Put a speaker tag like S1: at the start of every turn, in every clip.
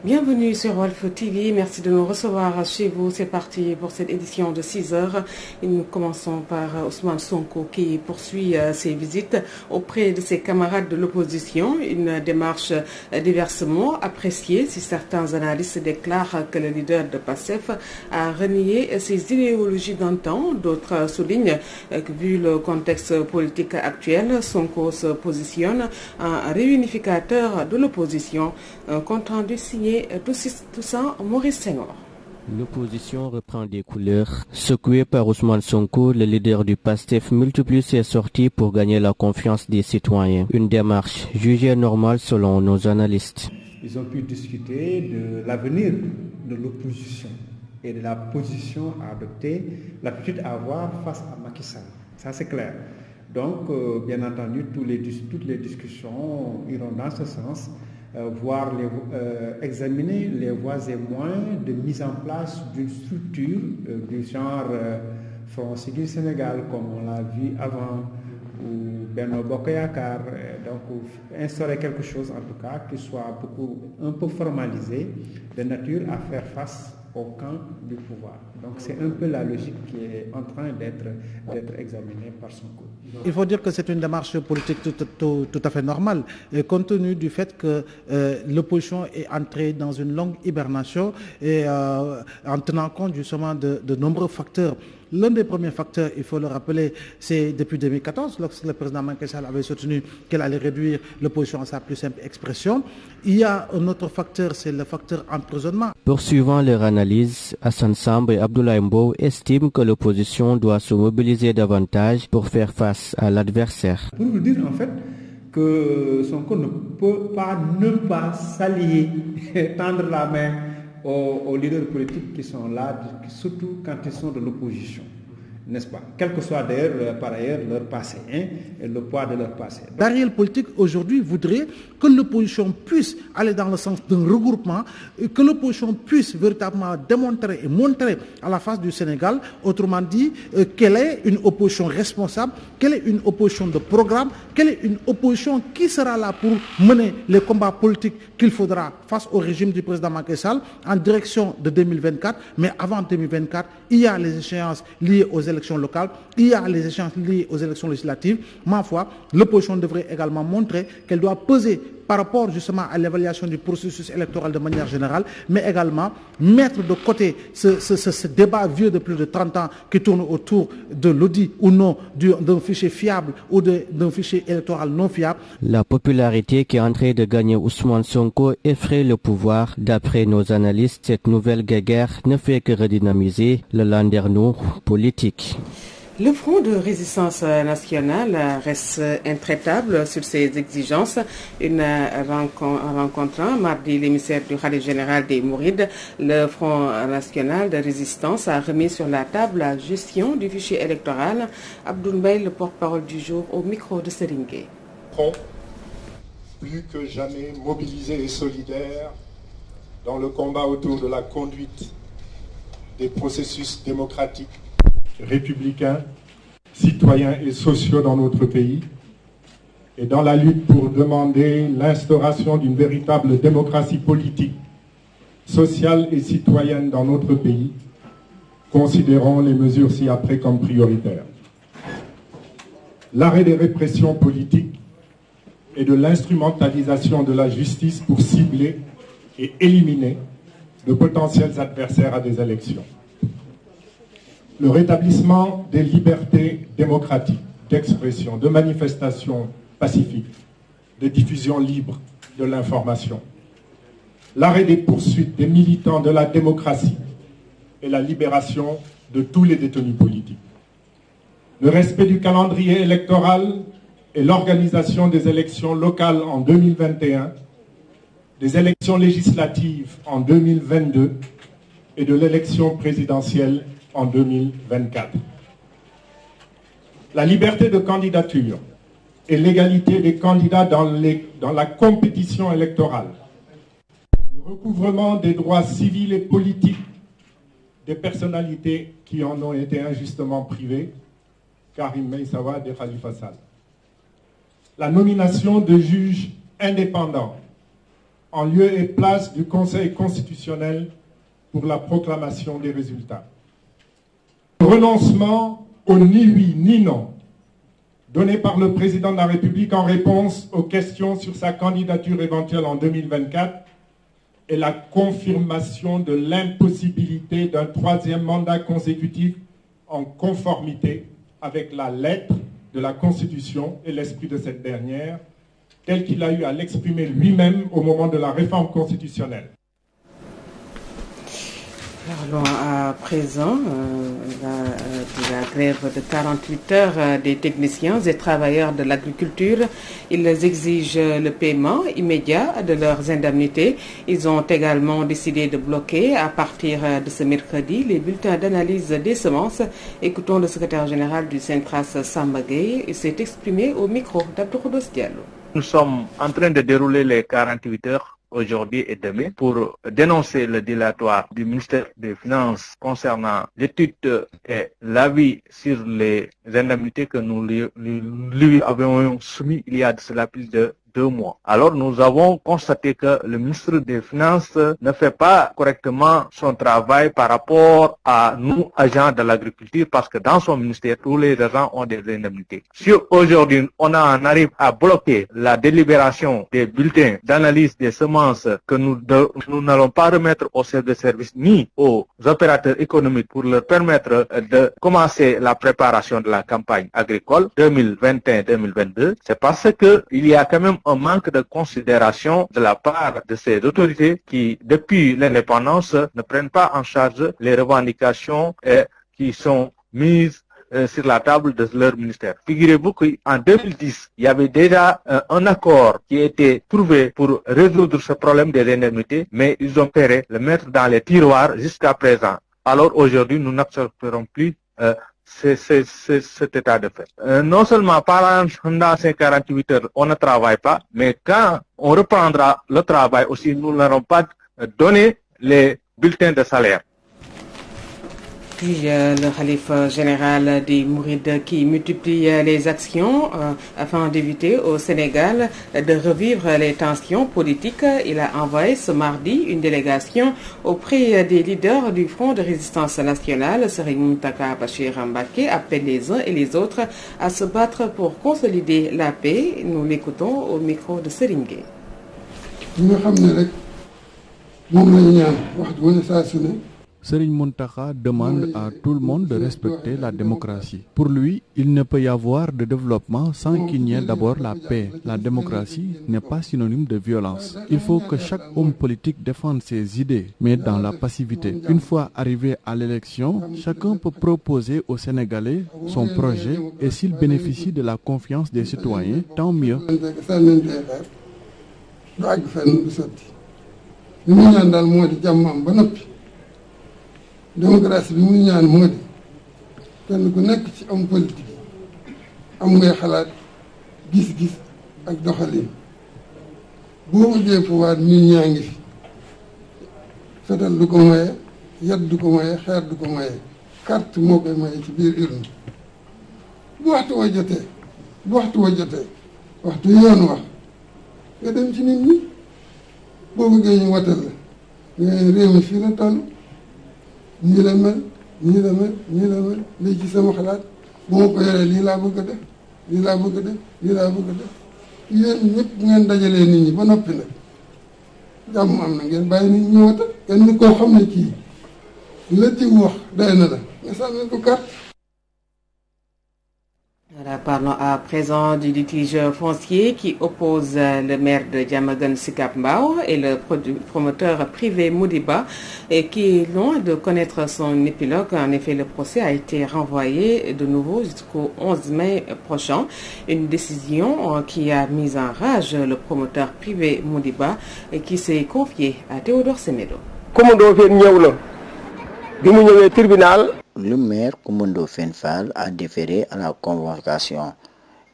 S1: Bienvenue sur Walf TV, merci de nous recevoir chez vous. C'est parti pour cette édition de 6 heures. Et nous commençons par Ousmane Sonko qui poursuit ses visites auprès de ses camarades de l'opposition. Une démarche diversement appréciée si certains analystes déclarent que le leader de PASTEF a renié ses idéologies d'antan. D'autres soulignent que vu le contexte politique actuel, Sonko se positionne en réunificateur de l'opposition. Un compte rendu signé Toussaint Maurice Senghor.
S2: L'opposition reprend des couleurs. Secoué par Ousmane Sonko, le leader du PASTEF multiplie ses sorties pour gagner la confiance des citoyens. Une démarche jugée normale selon nos analystes.
S3: Ils ont pu discuter de l'avenir de l'opposition et de la position à adopter, l'attitude à avoir face à Macky Sall. Ça c'est clair. Donc, bien entendu, toutes les discussions iront dans ce sens. Examiner les voies et moyens de mise en place d'une structure du genre Front Siggil Sénégal, comme on l'a vu avant, ou Benno Bokk Yakaar, donc instaurer quelque chose en tout cas qui soit un peu formalisé, de nature à faire face au camp du pouvoir. Donc c'est un peu la logique qui est en train d'être examinée par Sonko.
S4: Il faut dire que c'est une démarche politique tout à fait normale, compte tenu du fait que l'opposition est entrée dans une longue hibernation et en tenant compte justement de nombreux facteurs. L'un des premiers facteurs, il faut le rappeler, c'est depuis 2014, lorsque le président Macky Sall avait soutenu qu'elle allait réduire l'opposition à sa plus simple expression. Il y a un autre facteur, c'est le facteur emprisonnement.
S2: Poursuivant leur analyse, Hassan Samb et Abdoulaye Mbow estiment que l'opposition doit se mobiliser davantage pour faire face à l'adversaire.
S3: Pour vous dire en fait que Sonko ne peut pas ne pas s'allier, tendre la main aux leaders politiques qui sont là, surtout quand ils sont de l'opposition, n'est-ce pas? Quel que soit d'ailleurs par ailleurs leur passé, et le poids de leur passé.
S4: La réelle politique aujourd'hui voudrait que l'opposition puisse aller dans le sens d'un regroupement, que l'opposition puisse véritablement démontrer et montrer à la face du Sénégal, autrement dit, quelle est une opposition responsable, quelle est une opposition de programme, quelle est une opposition qui sera là pour mener les combats politiques qu'il faudra face au régime du président Macky Sall en direction de 2024. Mais avant 2024, il y a les échéances liées aux élections locales, il y a les échéances liées aux élections législatives. Ma foi, l'opposition devrait également montrer qu'elle doit peser par rapport justement à l'évaluation du processus électoral de manière générale, mais également mettre de côté ce débat vieux de plus de 30 ans qui tourne autour de l'audit ou non d'un fichier fiable ou d'un fichier électoral non fiable.
S2: La popularité qui est en train de gagner Ousmane Sonko effraie le pouvoir. D'après nos analystes, cette nouvelle guerre ne fait que redynamiser le landerneau politique.
S1: Le Front de résistance nationale reste intraitable sur ses exigences. Une rencontrant mardi l'émissaire du Khalife général des Mourides, le Front national de résistance a remis sur la table la gestion du fichier électoral. Abdoul Mbaye, le porte-parole du jour, au micro de Seringue.
S5: Front plus que jamais mobilisé et solidaire dans le combat autour de la conduite des processus démocratiques, républicains, citoyens et sociaux dans notre pays, et dans la lutte pour demander l'instauration d'une véritable démocratie politique, sociale et citoyenne dans notre pays, considérons les mesures ci-après comme prioritaires. L'arrêt des répressions politiques et de l'instrumentalisation de la justice pour cibler et éliminer de potentiels adversaires à des élections. Le rétablissement des libertés démocratiques d'expression, de manifestation pacifique, de diffusion libre de l'information. L'arrêt des poursuites des militants de la démocratie et la libération de tous les détenus politiques. Le respect du calendrier électoral et l'organisation des élections locales en 2021, des élections législatives en 2022 et de l'élection présidentielle en 2024. La liberté de candidature et l'égalité des candidats dans la compétition électorale. Le recouvrement des droits civils et politiques des personnalités qui en ont été injustement privées, Karim Meïssa Wade et Khalifa Sall. La nomination de juges indépendants en lieu et place du Conseil constitutionnel pour la proclamation des résultats. Renoncement au ni oui ni non donné par le président de la République en réponse aux questions sur sa candidature éventuelle en 2024 et la confirmation de l'impossibilité d'un troisième mandat consécutif en conformité avec la lettre de la Constitution et l'esprit de cette dernière, tel qu'il a eu à l'exprimer lui-même au moment de la réforme constitutionnelle.
S1: Parlons à présent de la grève de 48 heures des techniciens et travailleurs de l'agriculture. Ils exigent le paiement immédiat de leurs indemnités. Ils ont également décidé de bloquer à partir de ce mercredi les bulletins d'analyse des semences. Écoutons le secrétaire général du Centras, Samba Gueye. Il s'est exprimé au micro d'Abdoukoudos Diallo.
S6: Nous sommes en train de dérouler les 48 heures aujourd'hui et demain pour dénoncer le dilatoire du ministère des Finances concernant l'étude et l'avis sur les indemnités que nous lui avions soumis il y a de cela plus de 2 mois. Alors nous avons constaté que le ministre des Finances ne fait pas correctement son travail par rapport à nous, agents de l'agriculture, parce que dans son ministère, tous les agents ont des indemnités. Si aujourd'hui on en arrive à bloquer la délibération des bulletins d'analyse des semences que nous n'allons pas remettre au chef de service ni aux opérateurs économiques pour leur permettre de commencer la préparation de la campagne agricole 2021-2022, c'est parce que il y a quand même un manque de considération de la part de ces autorités qui, depuis l'indépendance, ne prennent pas en charge les revendications qui sont mises sur la table de leur ministère. Figurez-vous qu'en 2010, il y avait déjà un accord qui a été trouvé pour résoudre ce problème des indemnités, mais ils ont préféré le mettre dans les tiroirs jusqu'à présent. Alors aujourd'hui, nous n'accepterons plus cet état de fait. Non seulement pendant ces 48 heures, on ne travaille pas, mais quand on reprendra le travail aussi, nous n'allons pas donner les bulletins de salaire.
S1: Puis le khalife général des Mourides qui multiplie les actions afin d'éviter au Sénégal de revivre les tensions politiques. Il a envoyé ce mardi une délégation auprès des leaders du Front de résistance nationale. Serigne Mountakha Bachir Mbacké appelle les uns et les autres à se battre pour consolider la paix. Nous l'écoutons au micro de Serigne Gueye.
S7: Serigne Mountakha demande à tout le monde de respecter la démocratie. Pour lui, il ne peut y avoir de développement sans qu'il n'y ait d'abord la paix. La démocratie n'est pas synonyme de violence. Il faut que chaque homme politique défende ses idées, mais dans la passivité. Une fois arrivé à l'élection, chacun peut proposer aux Sénégalais son projet et s'il bénéficie de la confiance des citoyens, tant mieux.
S8: démocratie bi muy ñaan moo di kenn ku nekk ci am politique am ngay xalaat gis-gis ak doxalin boo bëggee pouvoir ñun ñaa ngi fi fetal du ko maye yat du ko maye xeer du ko maye carte moo koy maye ci biir urne bu waxtu wa jotee waxtu yoon wax nga dem ci nit ñi boo bëggee ñu watal la nga réew mi fii la toll nii la mel lii ci sama xalaat bu ma ko yoree lii laa bëgg a def yéen ñëpp ngeen dajalee nit ñi ba noppi nag jàmm am na ngeen bàyyi nit ñi wata kenn koo xam ne kii la ci wax day na la nga sànni ko carte.
S1: Voilà, parlons à présent du litige foncier qui oppose le maire de Diamaguène Sicap Mbao et le promoteur privé Modiba et qui est loin de connaître son épilogue. En effet, le procès a été renvoyé de nouveau jusqu'au 11 mai prochain. Une décision qui a mis en rage le promoteur privé Modiba et qui s'est confié à Théodore Semedo.
S9: Le maire Coumba Fall a déféré à la convocation,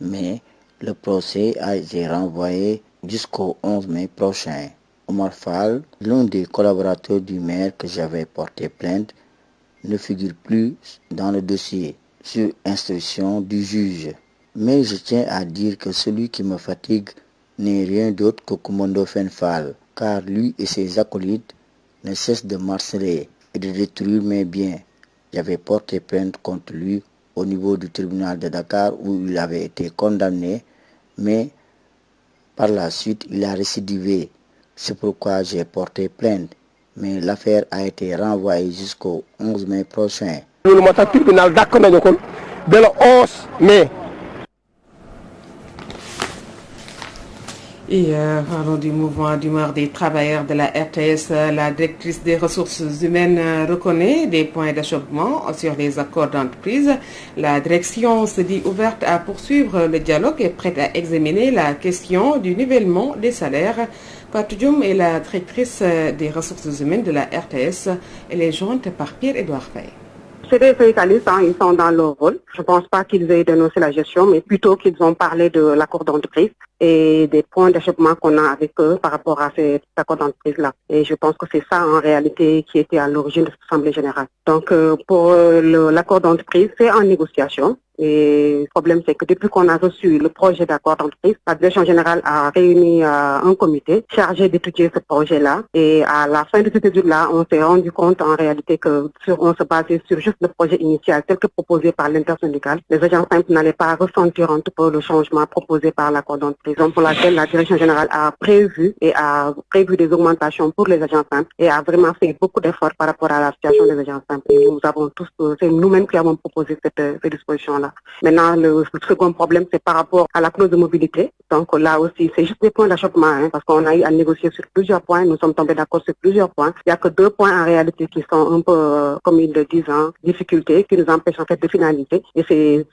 S9: mais le procès a été renvoyé jusqu'au 11 mai prochain. Omar Fall, l'un des collaborateurs du maire que j'avais porté plainte, ne figure plus dans le dossier sur instruction du juge. Mais je tiens à dire que celui qui me fatigue n'est rien d'autre que Coumba Fall. car lui et ses acolytes ne cessent de marceler et de détruire mes biens. J'avais porté plainte contre lui au niveau du tribunal de Dakar où il avait été condamné, mais par la suite il a récidivé. C'est pourquoi j'ai porté plainte, mais l'affaire a été renvoyée jusqu'au 11 mai prochain.
S10: Le tribunal d'accord le 11 mai.
S1: Et parlons du mouvement d'humeur des travailleurs de la RTS. La directrice des ressources humaines reconnaît des points d'achoppement sur les accords d'entreprise. La direction se dit ouverte à poursuivre le dialogue et prête à examiner la question du nivellement des salaires. Fatou Dioum est la directrice des ressources humaines de la RTS. Elle est jointe par Pierre-Édouard Faye.
S11: C'est des syndicalistes, ils sont dans leur rôle. Je ne pense pas qu'ils aient dénoncé la gestion, mais plutôt qu'ils ont parlé de l'accord d'entreprise et des points d'achoppement qu'on a avec eux par rapport à cet accord d'entreprise-là. Et je pense que c'est ça en réalité qui était à l'origine de cette Assemblée générale. Donc pour l'accord d'entreprise, c'est en négociation. Et le problème, c'est que depuis qu'on a reçu le projet d'accord d'entreprise, la direction générale a réuni un comité chargé d'étudier ce projet-là. Et à la fin de cette étude-là, on s'est rendu compte en réalité que on se basait sur juste le projet initial tel que proposé par l'intersyndicale. Les agents simples n'allaient pas ressentir un tout peu le changement proposé par l'accord d'entreprise. Pour laquelle la direction générale a prévu des augmentations pour les agents simples et a vraiment fait beaucoup d'efforts par rapport à la situation des agents simples. Et nous avons tous, c'est nous-mêmes qui avons proposé ces dispositions-là. Maintenant, le second problème, c'est par rapport à la clause de mobilité. Donc là aussi, c'est juste des points d'achoppement, parce qu'on a eu à négocier sur plusieurs points. Nous sommes tombés d'accord sur plusieurs points. Il n'y a que 2 points en réalité qui sont un peu, comme ils le disent, difficultés, qui nous empêchent en fait de finaliser. Et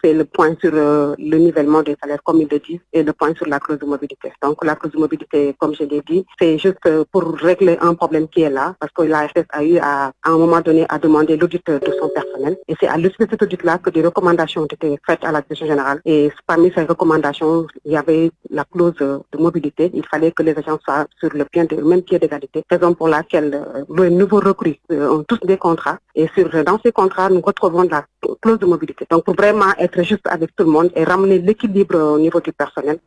S11: c'est le point sur le nivellement des salaires, comme ils le disent, et le point sur la clause de mobilité. Donc la clause de mobilité, comme je l'ai dit, c'est juste pour régler un problème qui est là, parce que la RTS a eu à un moment donné à demander l'audit de son personnel. Et c'est à l'issue de cet audit-là que des recommandations ont été faites à la direction générale. Et parmi ces recommandations, il y avait la clause de mobilité. Il fallait que les agents soient sur le même pied d'égalité. Raison pour laquelle les nouveaux recrues ont tous des contrats. Et dans ces contrats, nous retrouvons la clause de mobilité. Donc pour vraiment être juste avec tout le monde et ramener l'équilibre au niveau du personnel.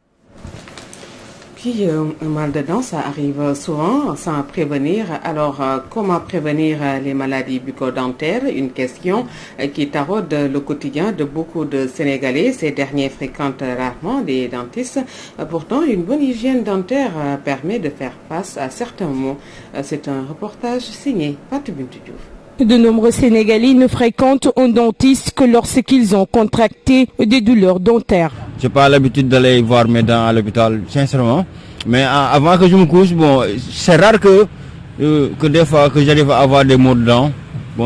S1: Puis un mal de dents, ça arrive souvent sans prévenir. Alors, comment prévenir les maladies bucco-dentaires? Une question qui taraude le quotidien de beaucoup de Sénégalais. Ces derniers fréquentent rarement des dentistes. Pourtant, une bonne hygiène dentaire permet de faire face à certains maux. C'est un reportage signé Fatou Bintou Diouf.
S12: De nombreux Sénégalais ne fréquentent un dentiste que lorsqu'ils ont contracté des douleurs dentaires.
S13: Je n'ai pas l'habitude d'aller voir mes dents à l'hôpital, sincèrement. Mais avant que je me couche, c'est rare que des fois que j'arrive à avoir des maux de dents.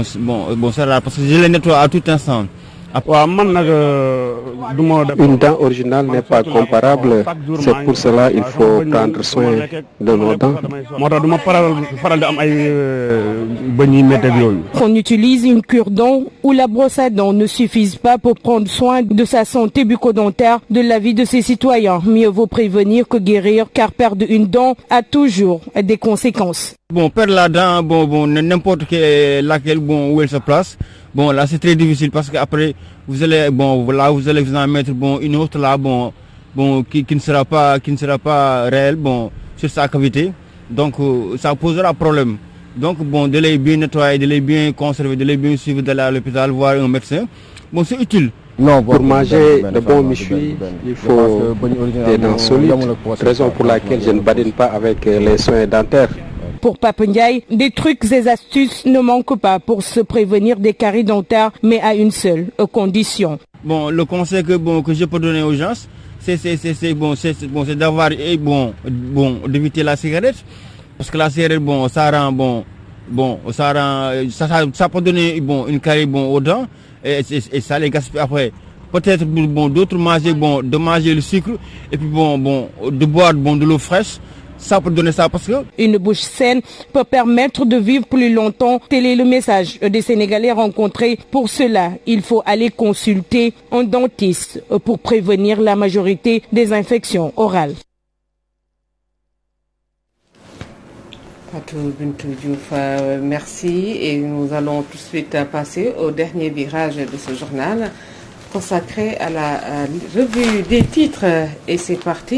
S13: C'est rare parce que je les nettoie à tout instant.
S10: Une dent originale n'est pas comparable. C'est pour cela qu'il faut prendre soin de nos dents.
S12: On utilise une cure-dent ou la brosse à dents ne suffisent pas pour prendre soin de sa santé bucco-dentaire, de la vie de ses citoyens. Mieux vaut prévenir que guérir, car perdre une dent a toujours des conséquences.
S13: Perdre la dent, n'importe laquelle, où elle se place. Là c'est très difficile parce qu'après vous allez vous allez vous en mettre une autre là qui ne sera pas réelle sur sa cavité. Donc ça posera problème. Donc de les bien nettoyer, de les bien conserver, de les bien suivre, d'aller à l'hôpital voir un médecin. C'est utile.
S10: Non, pour manger de bons méchouis, il faut des dents solides. Raison pour laquelle je ne badine pas avec les soins dentaires.
S12: Pour Papa Ndiaye, des trucs et astuces ne manquent pas pour se prévenir des caries dentaires, mais à une seule condition.
S13: Le conseil que je peux donner aux gens, c'est d'avoir d'éviter la cigarette, parce que la cigarette ça peut donner une carie aux dents et ça les gaspille après. Peut-être d'autres de manger le sucre et puis de boire de l'eau fraîche. Ça peut donner ça parce que...
S12: Une bouche saine peut permettre de vivre plus longtemps. Tel est le message des Sénégalais rencontrés. Pour cela, il faut aller consulter un dentiste pour prévenir la majorité des infections orales.
S1: Fatou Bintou Diouf, merci. Et nous allons tout de suite passer au dernier virage de ce journal consacré à la revue des titres. Et c'est parti.